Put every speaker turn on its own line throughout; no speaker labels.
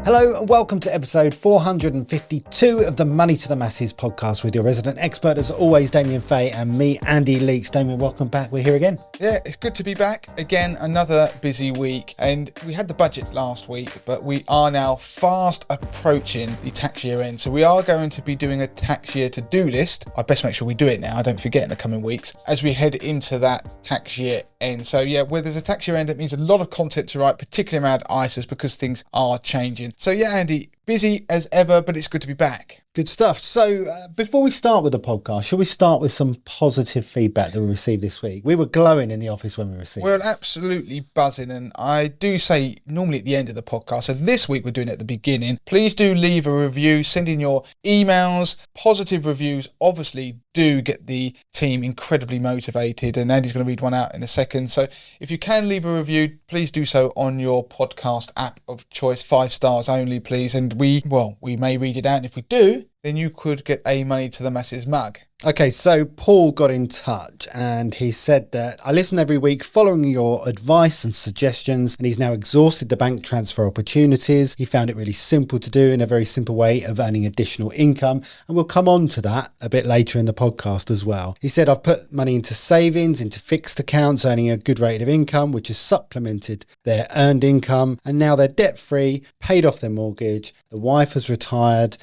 Hello and welcome to episode 452 of the Money to the Masses podcast with your resident expert, as always, Damien Fay, and me, Andy Leeks. Damien, welcome back. We're here again.
Yeah, it's good to be back. Again, another busy week. And we had the budget last week, but we are now fast approaching the tax year end. So we are going to be doing a tax year to-do list. I best make sure we do it now. I don't forget in the coming weeks as we head into that tax year end. So yeah, where there's a tax year end, it means a lot of content to write, particularly around ISAs, because things are changing. So yeah, Andy, busy as ever, but it's good to be back.
Good stuff. So before we start with the podcast, shall we start with some positive feedback that we received this week? We were glowing in the office when we received it.
We're absolutely buzzing, and I do say normally at the end of the podcast, so this week we're doing it at the beginning. Please do leave a review, send in your emails. Positive reviews obviously do get the team incredibly motivated, and Andy's going to read one out in a second. So if you can leave a review, please do so on your podcast app of choice, 5 stars only, please. And we may read it out, and if we do, then you could get a Money to the Masses mug.
Okay, so Paul got in touch and he said that I listen every week following your advice and suggestions, and he's now exhausted the bank transfer opportunities. He found it really simple to do in a very simple way of earning additional income, and we'll come on to that a bit later in the podcast as well. He said, I've put money into savings, into fixed accounts, earning a good rate of income, which has supplemented their earned income, and now they're debt-free, paid off their mortgage. The wife has retired,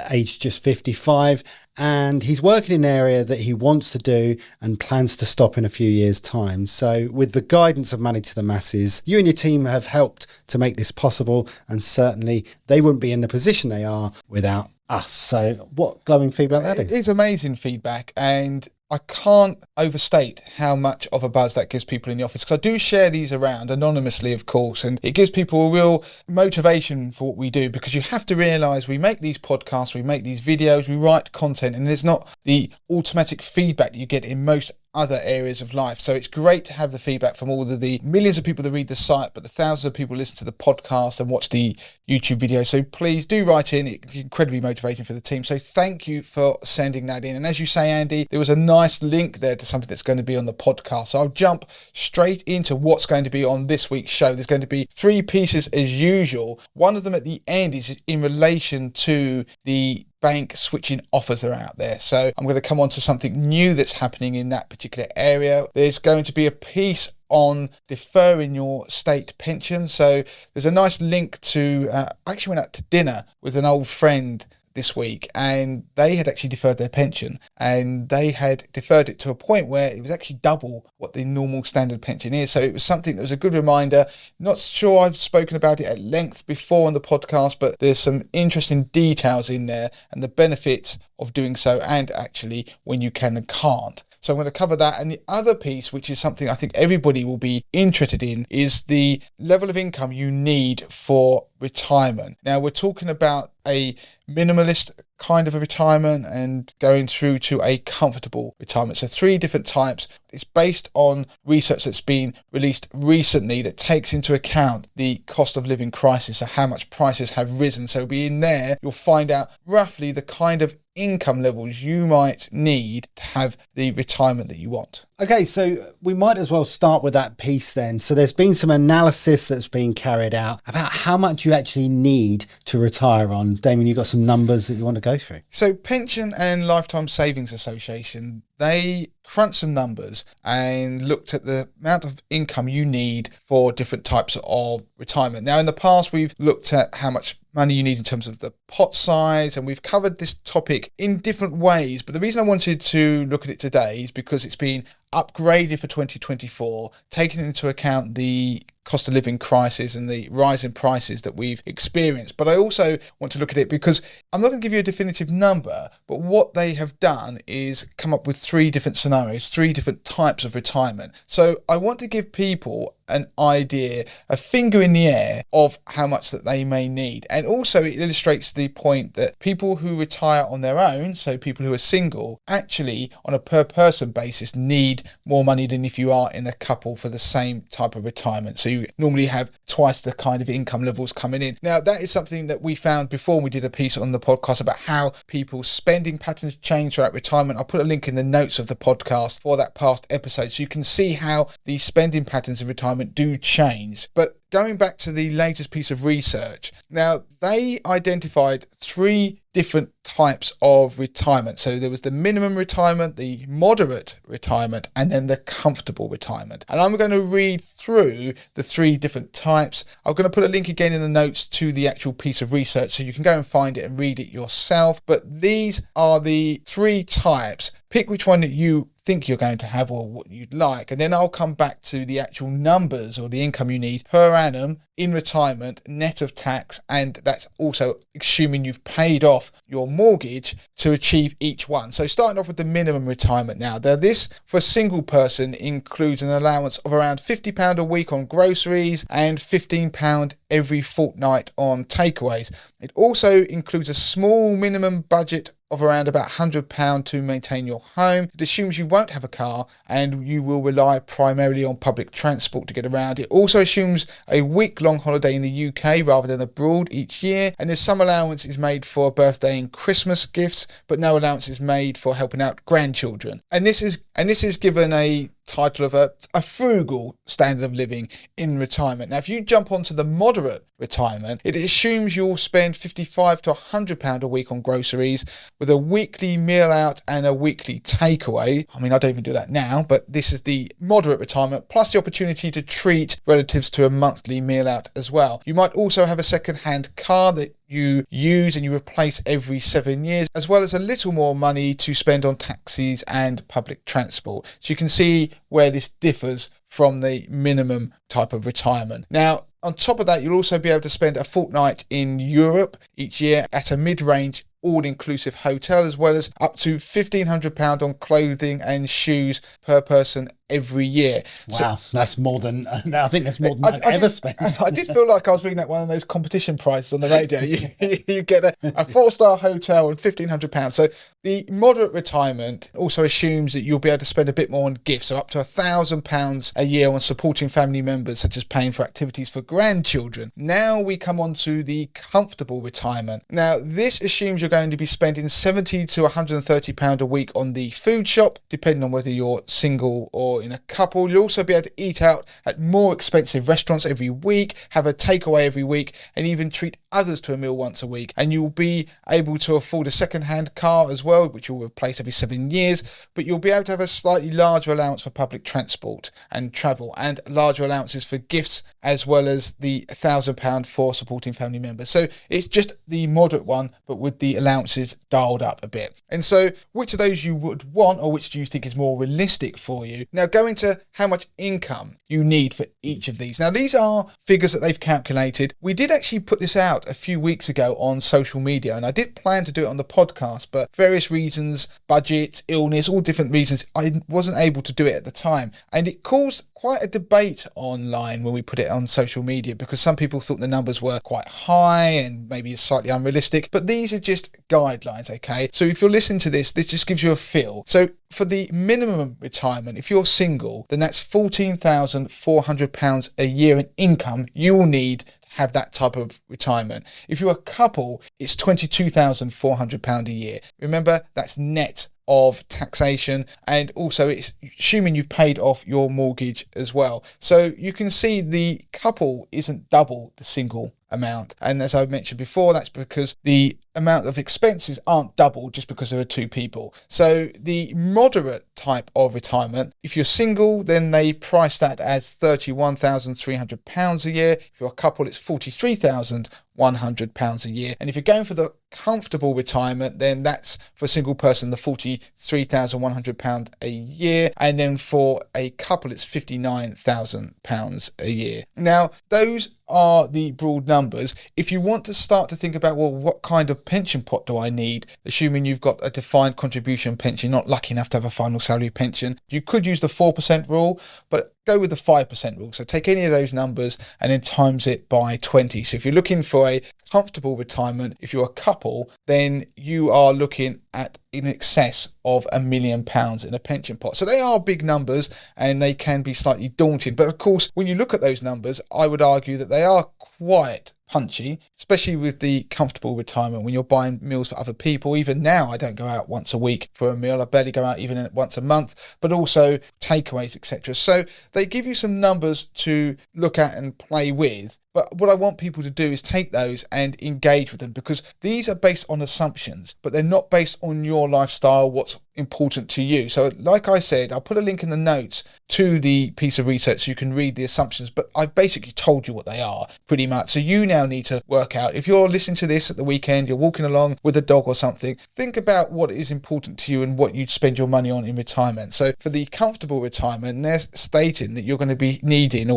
aged just 55, and he's working in an area that he wants to do and plans to stop in a few years' time. So with the guidance of Money to the Masses, you and your team have helped to make this possible, and certainly they wouldn't be in the position they are without us. So what glowing feedback that is.
It's amazing feedback, and I can't overstate how much of a buzz that gives people in the office, because I do share these around anonymously, of course, and it gives people a real motivation for what we do, because you have to realise we make these podcasts, we make these videos, we write content, and there's not the automatic feedback that you get in most other areas of life. So it's great to have the feedback from all of the millions of people that read the site, but the thousands of people listen to the podcast and watch the YouTube video. So please do write in. It's incredibly motivating for the team. So thank you for sending that in. And as you say, Andy, there was a nice link there to something that's going to be on the podcast. So I'll jump straight into what's going to be on this week's show. There's going to be 3 pieces as usual. One of them at the end is in relation to the bank switching offers that are out there. So I'm going to come on to something new that's happening in that particular area. There's going to be a piece on deferring your state pension. So there's a nice link to, I actually went out to dinner with an old friend this week, and they had actually deferred their pension, and they had deferred it to a point where it was actually double what the normal standard pension is. So it was something that was a good reminder. Not sure I've spoken about it at length before on the podcast, but there's some interesting details in there and the benefits of doing so, and actually when you can and can't. So I'm going to cover that. And the other piece, which is something I think everybody will be interested in, is the level of income you need for retirement. Now, we're talking about a minimalist kind of a retirement and going through to a comfortable retirement. So 3 different types. It's based on research that's been released recently that takes into account the cost of living crisis, so how much prices have risen. So be in there, you'll find out roughly the kind of income levels you might need to have the retirement that you want.
Okay, so we might as well start with that piece then. So there's been some analysis that's been carried out about how much you actually need to retire on. Damien, you've got some numbers that you want to go through.
So Pension and Lifetime Savings Association, they crunched some numbers and looked at the amount of income you need for different types of retirement. Now, in the past, we've looked at how much money you need in terms of the pot size, and we've covered this topic in different ways. But the reason I wanted to look at it today is because it's been upgraded for 2024, taking into account the cost of living crisis and the rise in prices that we've experienced. But I also want to look at it because I'm not going to give you a definitive number, but what they have done is come up with 3 different scenarios, 3 different types of retirement. So I want to give people an idea, a finger in the air of how much that they may need. And also it illustrates the point that people who retire on their own, so people who are single, actually on a per person basis need more money than if you are in a couple for the same type of retirement. So you normally have twice the kind of income levels coming in. Now that is something that we found before we did a piece on the podcast about how people's spending patterns change throughout retirement. I'll put a link in the notes of the podcast for that past episode so you can see how these spending patterns in retirement do change. But going back to the latest piece of research, now they identified 3 different types of retirement. So there was the minimum retirement, the moderate retirement, and then the comfortable retirement. And I'm going to read through the 3 different types. I'm going to put a link again in the notes to the actual piece of research so you can go and find it and read it yourself. But these are the 3 types. Pick which one that you think you're going to have or what you'd like, and then I'll come back to the actual numbers or the income you need per annum in retirement, net of tax, and that's also assuming you've paid off your mortgage to achieve each one. So starting off with the minimum retirement now. Now this for a single person includes an allowance of around £50 a week on groceries and £15 every fortnight on takeaways. It also includes a small minimum budget of around about £100 to maintain your home. It assumes you won't have a car and you will rely primarily on public transport to get around. It also assumes a week-long holiday in the UK rather than abroad each year, and there's some allowance is made for birthday and Christmas gifts, but no allowance is made for helping out grandchildren. And this is given a title of a frugal standard of living in retirement. Now, if you jump onto the moderate retirement, it assumes you'll spend £55 to £100 a week on groceries with a weekly meal out and a weekly takeaway. I mean, I don't even do that now, but this is the moderate retirement, plus the opportunity to treat relatives to a monthly meal out as well. You might also have a second-hand car that you use and you replace every 7 years, as well as a little more money to spend on taxis and public transport. So you can see where this differs from the minimum type of retirement. Now, on top of that, you'll also be able to spend a fortnight in Europe each year at a mid-range all-inclusive hotel, as well as up to £1,500 on clothing and shoes per person every year.
Wow, that's more than I think that's more than I've ever spent.
I did feel like I was reading at one of those competition prizes on the radio. You get a 4-star hotel and £1,500. So the moderate retirement also assumes that you'll be able to spend a bit more on gifts, so up to £1,000 a year on supporting family members, such as paying for activities for grandchildren. Now we come on to the comfortable retirement. Now this assumes you're going to be spending £70 to £130 a week on the food shop, depending on whether you're single or in a couple. You'll also be able to eat out at more expensive restaurants every week, have a takeaway every week, and even treat others to a meal once a week. And you'll be able to afford a second-hand car as well, which you'll replace every 7 years, but you'll be able to have a slightly larger allowance for public transport and travel, and larger allowances for gifts, as well as the £1,000 for supporting family members. So it's just the moderate one, but with the allowances dialed up a bit. And so which of those you would want, or which do you think is more realistic for you? Now go into how much income you need for each of these. Now these are figures that they've calculated. We did actually put this out a few weeks ago on social media, and I did plan to do it on the podcast, but various reasons, budget, illness, all different reasons, I wasn't able to do it at the time. And it caused quite a debate online when we put it on social media, because some people thought the numbers were quite high and maybe slightly unrealistic, but these are just guidelines, okay? So if you're listening to this just gives you a feel. So for the minimum retirement, if you're single, then that's £14,400 a year in income you will need to have that type of retirement. If you're a couple, it's £22,400 a year. Remember, that's net of taxation, and also it's assuming you've paid off your mortgage as well. So you can see the couple isn't double the single amount, and as I mentioned before, that's because the amount of expenses aren't double just because there are 2 people. So the moderate type of retirement, if you're single, then they price that as £31,300 a year. If you're a couple, it's £43,100 a year. And if you're going for the comfortable retirement, then that's for a single person, the £43,100 a year. And then for a couple, it's £59,000 a year. Now, those are the broad numbers. If you want to start to think about, well, what kind of pension pot do I need, assuming you've got a defined contribution pension, not lucky enough to have a final salary pension, you could use the 4% rule, but go with the 5% rule. So take any of those numbers and then times it by 20. So if you're looking for a comfortable retirement, if you're a couple, then you are looking at in excess of £1 million in a pension pot. So they are big numbers and they can be slightly daunting. But of course, when you look at those numbers, I would argue that they are quite punchy, especially with the comfortable retirement when you're buying meals for other people. Even now, I don't go out once a week for a meal. I barely go out even once a month, but also takeaways, etc. So they give you some numbers to look at and play with. But what I want people to do is take those and engage with them, because these are based on assumptions, but they're not based on your lifestyle, what's important to you. So like I said, I'll put a link in the notes to the piece of research so you can read the assumptions, but I've basically told you what they are pretty much. So you now need to work out, if you're listening to this at the weekend, you're walking along with a dog or something, think about what is important to you and what you'd spend your money on in retirement. So for the comfortable retirement, they're stating that you're going to be needing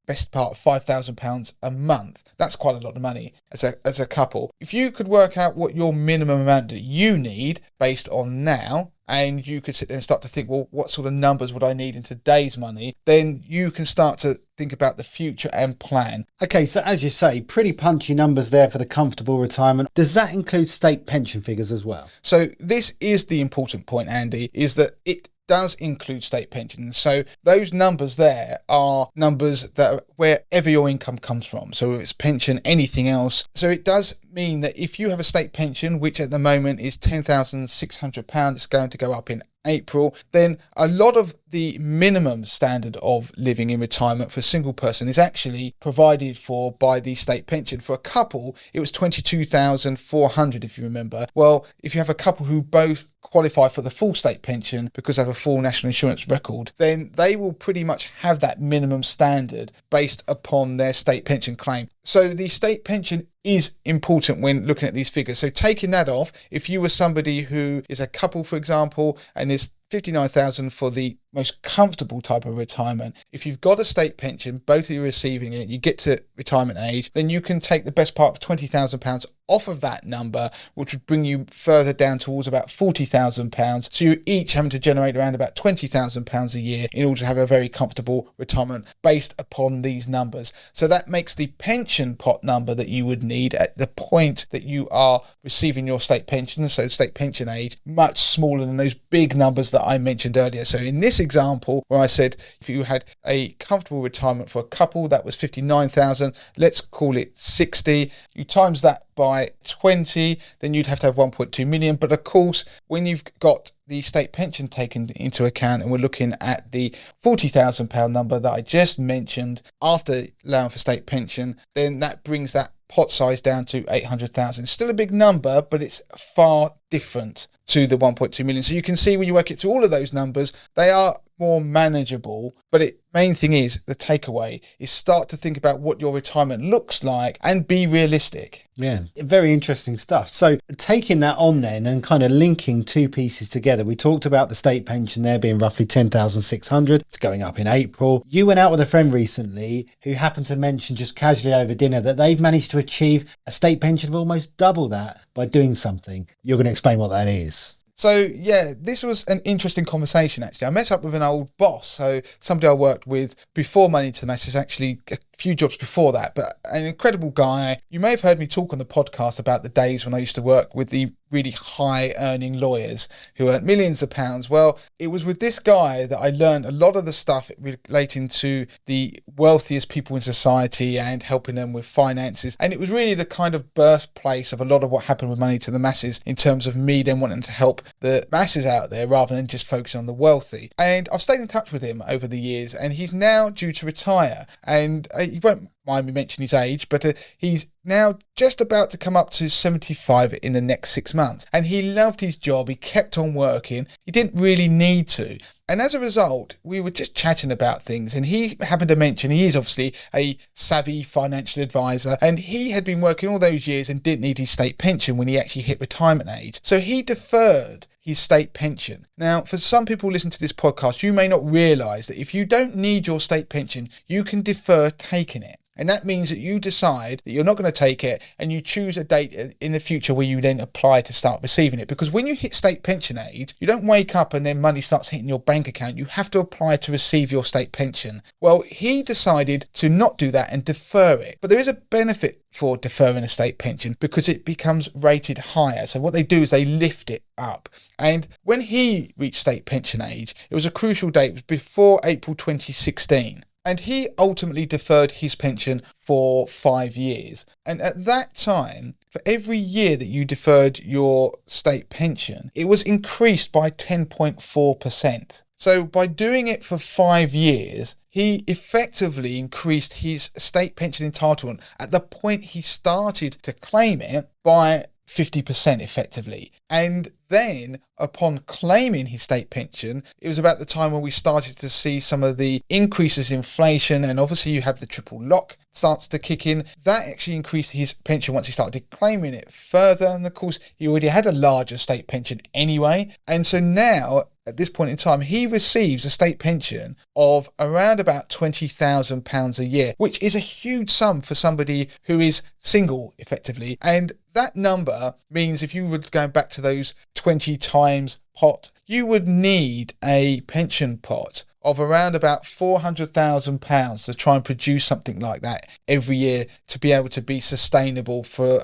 best part of £5,000 a month. That's quite a lot of money as a couple. If you could work out what your minimum amount that you need based on now, and you could sit there and start to think, well, what sort of numbers would I need in today's money? Then you can start to think about the future and plan.
Okay, so as you say, pretty punchy numbers there for the comfortable retirement. Does that include state pension figures as well?
So this is the important point, Andy, is that it does include state pensions. So those numbers there are numbers that are wherever your income comes from. So if it's pension, anything else. So it does mean that if you have a state pension, which at the moment is £10,600, it's going to go up in April, then a lot of the minimum standard of living in retirement for a single person is actually provided for by the state pension. For a couple, it was £22,400, if you remember. Well, if you have a couple who both qualify for the full state pension because they have a full national insurance record, then they will pretty much have that minimum standard based upon their state pension claim. So the state pension is important when looking at these figures. So taking that off, if you were somebody who is a couple, for example, and is 59,000 for the most comfortable type of retirement. If you've got a state pension, both of you are receiving it, you get to retirement age, then you can take the best part of £20,000 off of that number, which would bring you further down towards about £40,000. So you're each having to generate around about £20,000 a year in order to have a very comfortable retirement based upon these numbers. So that makes the pension pot number that you would need at the point that you are receiving your state pension, so state pension age, much smaller than those big numbers that I mentioned earlier. So in this example where I said if you had a comfortable retirement for a couple, that was 59,000, let's call it 60, you times that by 20, then you'd have to have 1.2 million. But of course, when you've got the state pension taken into account and we're looking at the £40,000 number that I just mentioned after allowing for state pension, then that brings that pot size down to 800,000. Still a big number, but it's far different to the 1.2 million. So you can see when you work it through all of those numbers, they are more manageable. But main thing is, the takeaway is start to think about what your retirement looks like and be realistic.
Yeah, very interesting stuff. So taking that on then and kind of linking two pieces together, we talked about the state pension there being roughly 10,600. It's going up in April. You went out with a friend recently who happened to mention just casually over dinner that they've managed to achieve a state pension of almost double that by doing something. You're going to explain what that is.
So yeah, this was an interesting conversation actually. I met up with an old boss, so somebody I worked with before Money to the Masses, actually a few jobs before that, but an incredible guy. You may have heard me talk on the podcast about the days when I used to work with the really high earning lawyers who earned millions of pounds. Well, it was with this guy that I learned a lot of the stuff relating to the wealthiest people in society and helping them with finances. And it was really the kind of birthplace of a lot of what happened with Money to the Masses in terms of me then wanting to help the masses out there rather than just focusing on the wealthy. And I've stayed in touch with him over the years, and he's now due to retire. And he won't mind me mentioning his age, but he's now just about to come up to 75 in the next 6 months. And he loved his job. He kept on working. He didn't really need to. And as a result, we were just chatting about things, and he happened to mention he is obviously a savvy financial advisor, and he had been working all those years and didn't need his state pension when he actually hit retirement age. So he deferred his state pension. Now, for some people listening to this podcast, you may not realise that if you don't need your state pension, you can defer taking it. And that means that you decide that you're not going to take it, and you choose a date in the future where you then apply to start receiving it. Because when you hit state pension age, you don't wake up and then money starts hitting your bank account. You have to apply to receive your state pension. Well, he decided to not do that and defer it. But there is a benefit for deferring a state pension because it becomes rated higher. So what they do is they lift it up. And when he reached state pension age, it was a crucial date. It was before April 2016. And he ultimately deferred his pension for 5 years. And at that time, for every year that you deferred your state pension, it was increased by 10.4%. So by doing it for 5 years, he effectively increased his state pension entitlement at the point he started to claim it by 50% effectively. And then upon claiming his state pension, it was about the time when we started to see some of the increases in inflation, and obviously you have the triple lock starts to kick in. That actually increased his pension once he started claiming it further. And of course, he already had a larger state pension anyway. And so now, at this point in time, he receives a state pension of around about £20,000 a year, which is a huge sum for somebody who is single, effectively. And that number means if you were going back to those 20 times pot, you would need a pension pot of around about £400,000 to try and produce something like that every year to be able to be sustainable for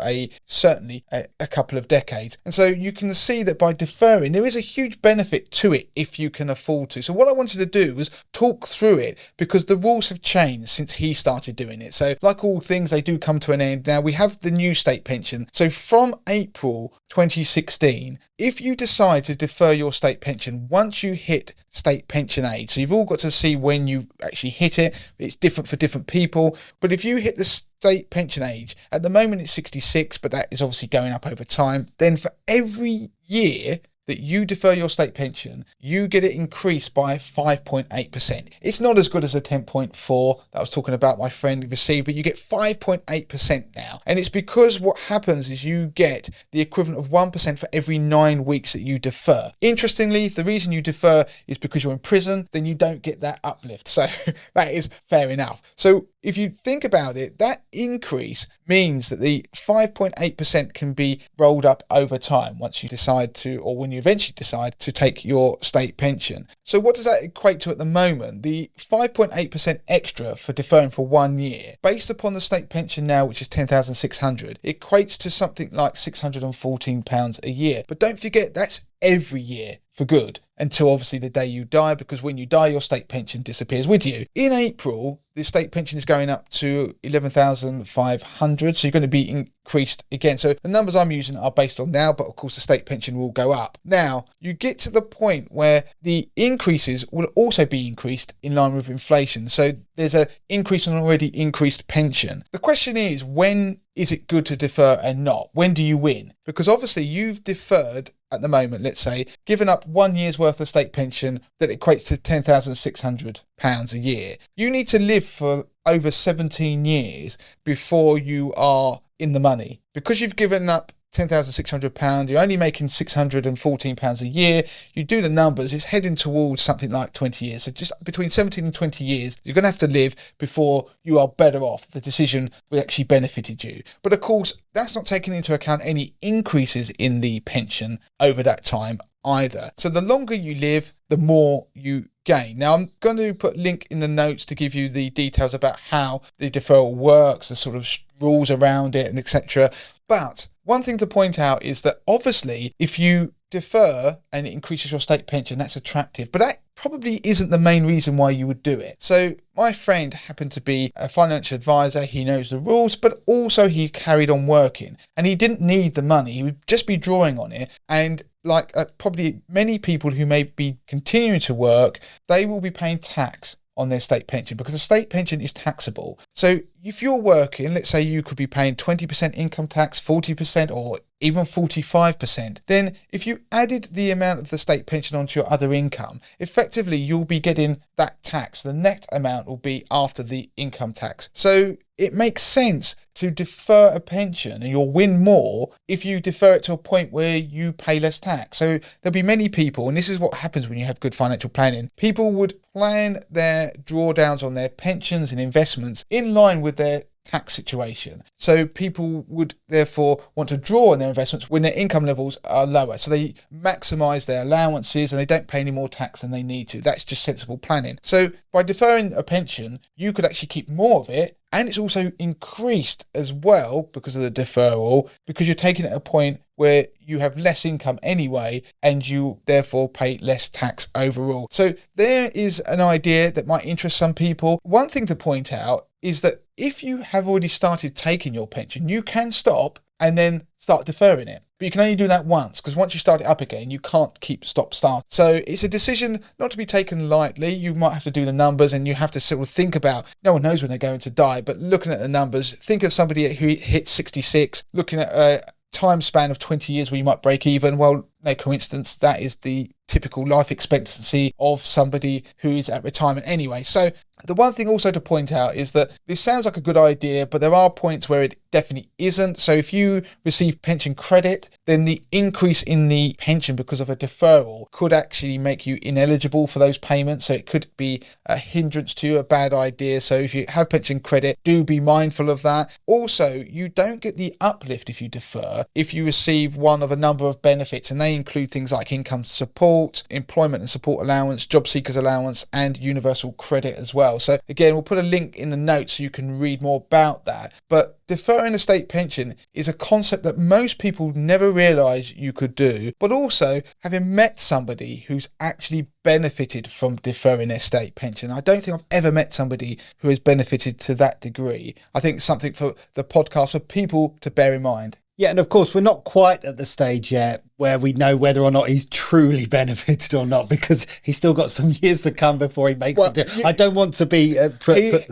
certainly a couple of decades. And so you can see that by deferring, there is a huge benefit to it if you can afford to. So what I wanted to do was talk through it because the rules have changed since he started doing it. So like all things, they do come to an end. Now we have the new state pension. So from April 2016, if you decide to defer your state pension once you hit state pension age, so you've all got to see when you actually hit it, it's different for different people, but if you hit the state pension age, at the moment it's 66, but that is obviously going up over time, then for every year that you defer your state pension, you get it increased by 5.8%. It's not as good as the 10.4 that I was talking about my friend received, but you get 5.8% now. And it's because what happens is you get the equivalent of 1% for every 9 weeks that you defer. Interestingly, if the reason you defer is because you're in prison, then you don't get that uplift. So that is fair enough. So if you think about it, that increase means that the 5.8% can be rolled up over time once you decide to, or when you eventually decide to take your state pension. So what does that equate to at the moment? The 5.8% extra for deferring for 1 year, based upon the state pension now, which is £10,600, equates to something like £614 a year. But don't forget, that's every year for good until obviously the day you die, because when you die, your state pension disappears with you. In April, the state pension is going up to £11,500, so you're going to be increased again. So the numbers I'm using are based on now, but of course the state pension will go up. Now, you get to the point where the increases will also be increased in line with inflation. So there's an increase on already increased pension. The question is, when is it good to defer and not? When do you win? Because obviously you've deferred at the moment, let's say, given up 1 year's worth of state pension that equates to £10,600 a year. You need to live for over 17 years before you are in the money. Because you've given up £10,600, you're only making £614 a year. You do the numbers, it's heading towards something like 20 years. So just between 17 and 20 years, you're going to have to live before you are better off. The decision will actually benefited you. But of course, that's not taking into account any increases in the pension over that time either. So the longer you live, the more you gain. Now, I'm going to put a link in the notes to give you the details about how the deferral works, the sort of rules around it, and etc. But one thing to point out is that obviously if you defer and it increases your state pension, that's attractive, but that probably isn't the main reason why you would do it. So my friend happened to be a financial advisor. He knows the rules, but also he carried on working and he didn't need the money. He would just be drawing on it. And like probably many people who may be continuing to work, they will be paying tax on their state pension because the state pension is taxable. So if you're working, let's say you could be paying 20% income tax, 40%, or even 45%. Then if you added the amount of the state pension onto your other income, effectively you'll be getting that tax. The net amount will be after the income tax. So it makes sense to defer a pension, and you'll win more if you defer it to a point where you pay less tax. So there'll be many people, and this is what happens when you have good financial planning. People would plan their drawdowns on their pensions and investments in line with their tax situation. So people would therefore want to draw on their investments when their income levels are lower. So they maximize their allowances and they don't pay any more tax than they need to. That's just sensible planning. So by deferring a pension, you could actually keep more of it, and it's also increased as well because of the deferral, because you're taking it at a point where you have less income anyway and you therefore pay less tax overall. So there is an idea that might interest some people. One thing to point out is that if you have already started taking your pension, you can stop and then start deferring it. But you can only do that once, because once you start it up again, you can't keep start. So it's a decision not to be taken lightly. You might have to do the numbers, and you have to sort of think about, no one knows when they're going to die, but looking at the numbers, think of somebody who hits 66, looking at a time span of 20 years where you might break even. Well, no coincidence, that is the typical life expectancy of somebody who is at retirement anyway. So the one thing also to point out is that this sounds like a good idea, but there are points where it definitely isn't. So if you receive pension credit, then the increase in the pension because of a deferral could actually make you ineligible for those payments. So it could be a hindrance to you, a bad idea. So if you have pension credit, do be mindful of that. Also, you don't get the uplift if you defer, if you receive one of a number of benefits, and they include things like income support, employment and support allowance, job seekers allowance, and universal credit as well. So again, we'll put a link in the notes so you can read more about that. But deferring a state pension is a concept that most people never realise you could do, but also having met somebody who's actually benefited from deferring their state pension. I don't think I've ever met somebody who has benefited to that degree. I think it's something for the podcast for people to bear in mind.
Yeah, and of course, we're not quite at the stage yet where we know whether or not he's truly benefited or not, because he's still got some years to come before he makes it. I don't want to be...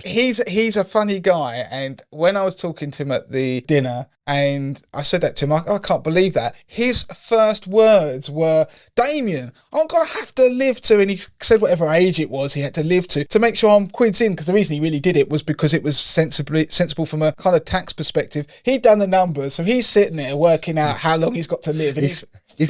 He's a funny guy, and when I was talking to him at the dinner, and I said that to him, I can't believe that. His first words were, Damien, I'm going to have to live to, and he said whatever age it was he had to live to make sure I'm quids in, because the reason he really did it was because it was sensible from a kind of tax perspective. He'd done the numbers, so he's sitting there working out how long he's got to live, and
he's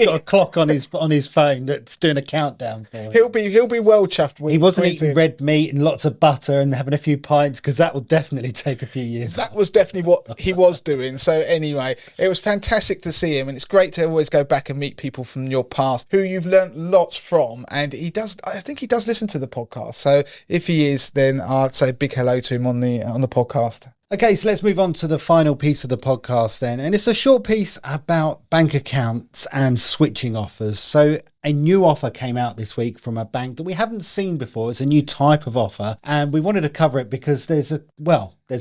got a clock on his phone that's doing a countdown for him.
He'll be well chuffed with.
He wasn't eating red meat and lots of butter and having a few pints, because that will definitely take a few years.
That was definitely what he was doing. So anyway, it was fantastic to see him, and it's great to always go back and meet people from your past who you've learnt lots from. And I think he does listen to the podcast. So if he is, then I'd say a big hello to him on the podcast.
Okay, so let's move on to the final piece of the podcast then. And it's a short piece about bank accounts and switching offers. So a new offer came out this week from a bank that we haven't seen before. It's a new type of offer, and we wanted to cover it because there's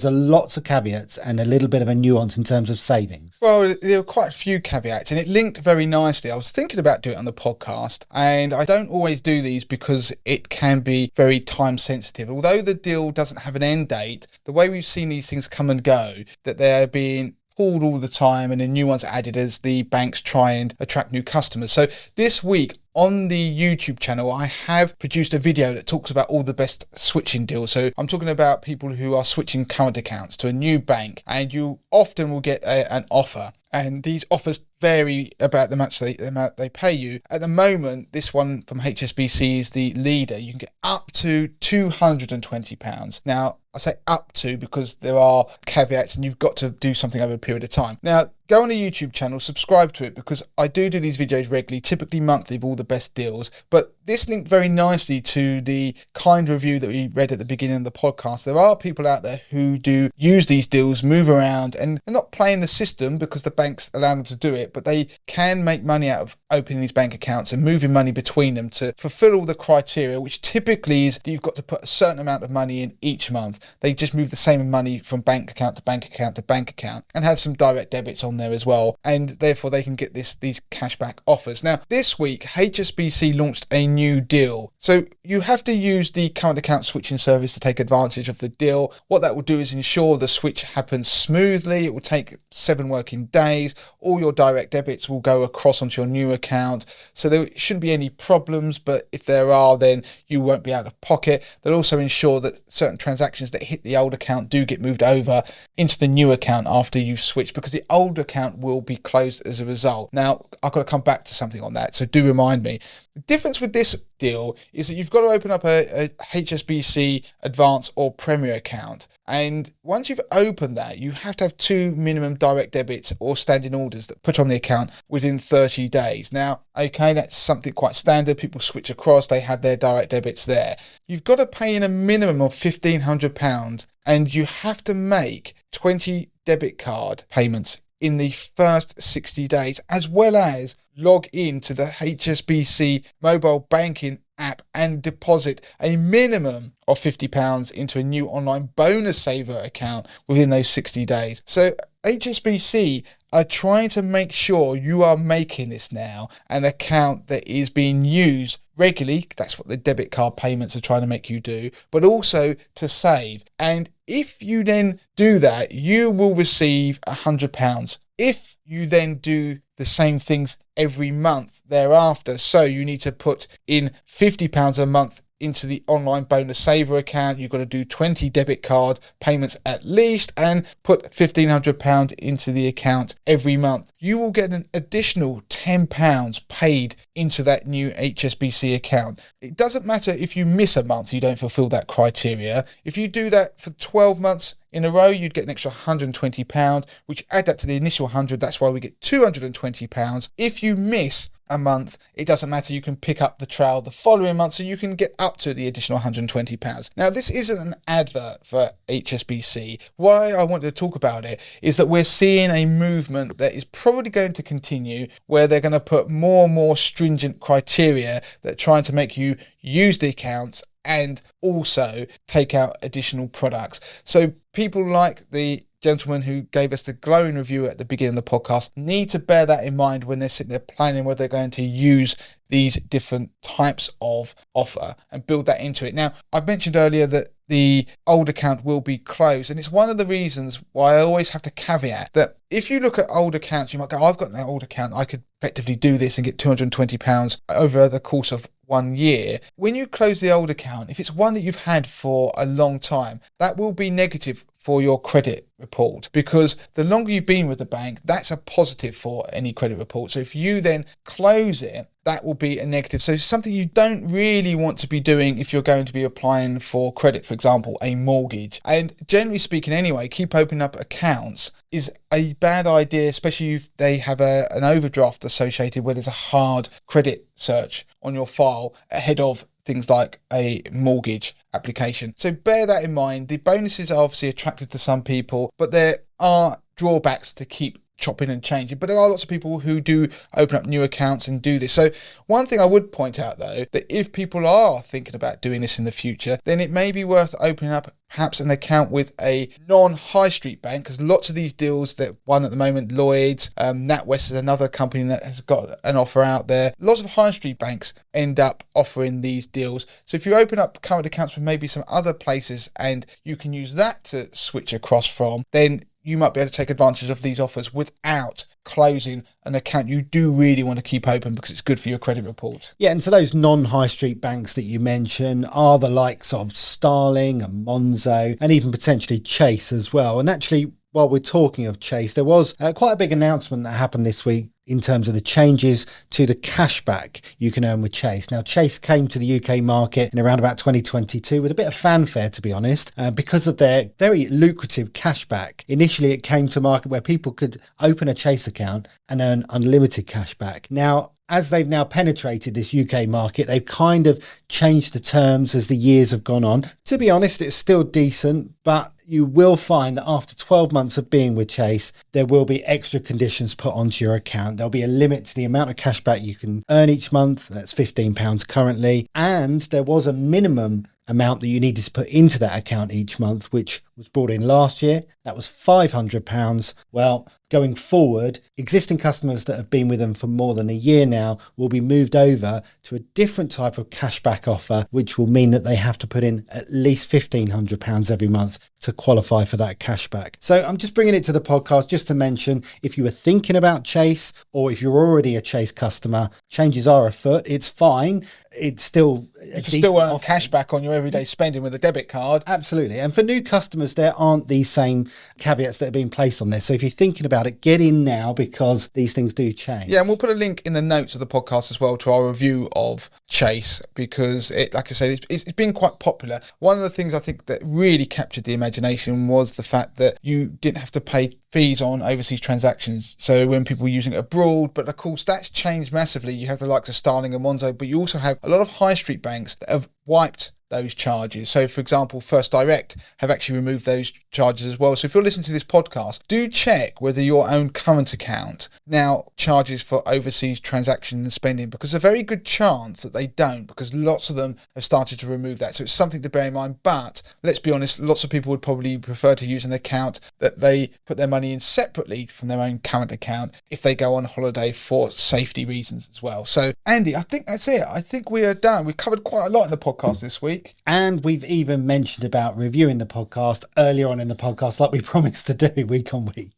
lots of caveats and a little bit of a nuance in terms of savings.
Well, there were quite a few caveats, and it linked very nicely. I was thinking about doing it on the podcast, and I don't always do these because it can be very time sensitive. Although the deal doesn't have an end date, the way we've seen these things come and go, that they're being pulled all the time and then new ones added as the banks try and attract new customers. So this week on the YouTube channel, I have produced a video that talks about all the best switching deals. So I'm talking about people who are switching current accounts to a new bank, and you often will get an offer. And these offers vary about the amount they pay you. At the moment, this one from HSBC is the leader. You can get up to £220. Now, I say up to because there are caveats and you've got to do something over a period of time. Now, go on the YouTube channel, subscribe to it, because I do these videos regularly, typically monthly, of all the best deals. But this linked very nicely to the kind review that we read at the beginning of the podcast. There are people out there who do use these deals, move around, and they're not playing the system because the banks allow them to do it, but they can make money out of opening these bank accounts and moving money between them to fulfill all the criteria, which typically is that you've got to put a certain amount of money in each month. They just move the same money from bank account to bank account to bank account and have some direct debits on there as well, and therefore they can get these cashback offers. Now, this week, HSBC launched a new deal. So you have to use the current account switching service to take advantage of the deal. What that will do is ensure the switch happens smoothly. It will take 7 working days. All your direct debits will go across onto your new account. So there shouldn't be any problems, but if there are, then you won't be out of pocket. They'll also ensure that certain transactions that hit the old account do get moved over into the new account after you've switched, because the old account will be closed as a result. Now, I've got to come back to something on that, so do remind me. The difference with this deal is that you've got to open up a HSBC Advance or Premier account, and once you've opened that, you have to have 2 minimum direct debits or standing orders that put on the account within 30 days. Now, okay, that's something quite standard. People switch across, they have their direct debits there. You've got to pay in a minimum of £1,500, and you have to make 20 debit card payments in the first 60 days, as well as log in to the HSBC mobile banking app and deposit a minimum of £50 into a new online bonus saver account within those 60 days. So HSBC are trying to make sure you are making this now an account that is being used regularly. That's what the debit card payments are trying to make you do, but also to save. And if you then do that, you will receive £100. If you then do the same things every month thereafter, so you need to put in £50 a month into the online bonus saver account, you've got to do 20 debit card payments at least and put £1,500 into the account every month. You will get an additional £10 paid into that new HSBC account. It doesn't matter if you miss a month, you don't fulfill that criteria. If you do that for 12 months in a row, you'd get an extra £120, which add that to the initial 100. That's why we get £220. If you miss a month, it doesn't matter. You can pick up the trail the following month, so you can get up to the additional £120. Now, this isn't an advert for HSBC. Why I wanted to talk about it is that we're seeing a movement that is probably going to continue, where they're going to put more and more stringent criteria that are trying to make you use the accounts and also take out additional products. So people like the gentleman who gave us the glowing review at the beginning of the podcast need to bear that in mind when they're sitting there planning whether they're going to use these different types of offer and build that into it. Now, I've mentioned earlier that the old account will be closed, and it's one of the reasons why I always have to caveat that if you look at old accounts, you might go, I've got an old account, I could effectively do this and get £220 over the course of 1 year. When you close the old account, if it's one that you've had for a long time, that will be negative for your credit report, because the longer you've been with the bank, that's a positive for any credit report. So if you then close it, that will be a negative. So it's something you don't really want to be doing if you're going to be applying for credit, for example, a mortgage. And generally speaking anyway, keep opening up accounts is a bad idea, especially if they have an overdraft associated where there's a hard credit search on your file ahead of things like a mortgage application. So bear that in mind. The bonuses are obviously attractive to some people, but there are drawbacks to keep chopping and changing. But there are lots of people who do open up new accounts and do this. So one thing I would point out though, that if people are thinking about doing this in the future, then it may be worth opening up perhaps an account with a non-high street bank, because lots of these deals that one at the moment, Lloyds, NatWest is another company that has got an offer out there. Lots of high street banks end up offering these deals. So if you open up current accounts with maybe some other places and you can use that to switch across from, then you might be able to take advantage of these offers without closing an account you do really want to keep open, because it's good for your credit report.
Yeah, and so those non-high street banks that you mention are the likes of Starling and Monzo and even potentially Chase as well. And actually, while we're talking of Chase, there was quite a big announcement that happened this week in terms of the changes to the cashback you can earn with Chase. Now, Chase came to the UK market in around about 2022 with a bit of fanfare, to be honest, because of their very lucrative cashback. Initially, it came to market where people could open a Chase account and earn unlimited cashback. Now, as they've now penetrated this UK market, they've kind of changed the terms as the years have gone on. To be honest, it's still decent, but you will find that after 12 months of being with Chase, there will be extra conditions put onto your account. There'll be a limit to the amount of cashback you can earn each month. That's £15 currently. And there was a minimum amount that you needed to put into that account each month, which was brought in last year. That was £500. Well, going forward, existing customers that have been with them for more than a year now will be moved over to a different type of cashback offer, which will mean that they have to put in at least £1,500 every month to qualify for that cashback. So I'm just bringing it to the podcast just to mention, if you were thinking about Chase, or if you're already a Chase customer, changes are afoot. It's fine. It's still
you can still earn cashback on your everyday spending with a debit card.
Absolutely. And for new customers, there aren't these same caveats that are being placed on this. So if you're thinking about it, get in now, because these things do change.
Yeah, and we'll put a link in the notes of the podcast as well to our review of Chase, because it, like I said, it's been quite popular. One of the things I think that really captured the imagination was the fact that you didn't have to pay fees on overseas transactions. So when people were using it abroad, but of course that's changed massively. You have the likes of Starling and Monzo, but you also have a lot of high street banks that have wiped those charges. So for example, First Direct have actually removed those charges as well. So if you're listening to this podcast, do check whether your own current account now charges for overseas transaction and spending, because there's a very good chance that they don't, because lots of them have started to remove that. So it's something to bear in mind. But let's be honest, lots of people would probably prefer to use an account that they put their money in separately from their own current account if they go on holiday for safety reasons as well. So Andy, I think that's it. I think we are done. We covered quite a lot in the podcast this week.
And we've even mentioned about reviewing the podcast earlier on in the podcast, like we promised to do week on week.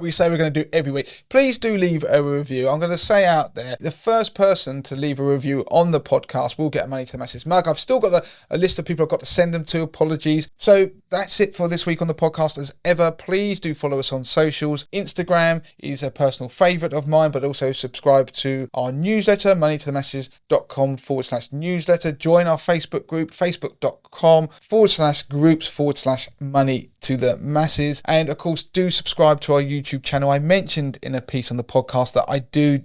We say we're going to do every week. Please do leave a review. I'm going to say out there, the first person to leave a review on the podcast will get a Money to the Masses mug. I've still got a list of people I've got to send them to. Apologies. So that's it for this week on the podcast. As ever, please do follow us on socials. Instagram is a personal favourite of mine, but also subscribe to our newsletter, moneytothemasses.com/newsletter. Join our Facebook group, facebook.com/groups/money to the masses. And of course, do subscribe to our YouTube channel. I mentioned in a piece on the podcast that I do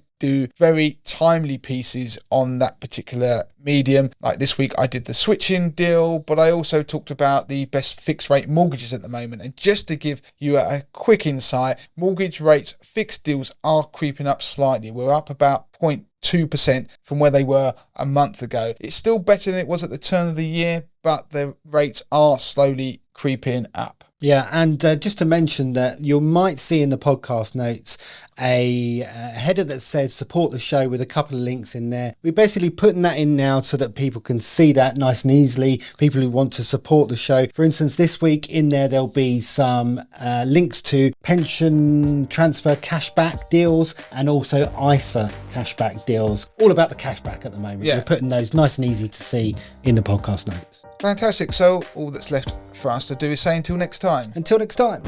very timely pieces on that particular medium. Like this week I did the switching deal, but I also talked about the best fixed rate mortgages at the moment. And just to give you a quick insight, mortgage rates, fixed deals are creeping up slightly. We're up about 0.2% from where they were a month ago. It's still better than it was at the turn of the year, but the rates are slowly creeping up.
Yeah, and just to mention that you might see in the podcast notes a header that says support the show with a couple of links in there. We're basically putting that in now so that people can see that nice and easily, people who want to support the show. For instance, this week in there, there'll be some links to pension transfer cashback deals and also ISA cashback deals. All about the cashback at the moment.
Yeah.
We're putting those nice and easy to see in the podcast notes.
Fantastic. So all that's left for us to do is say until next time.
Until next time.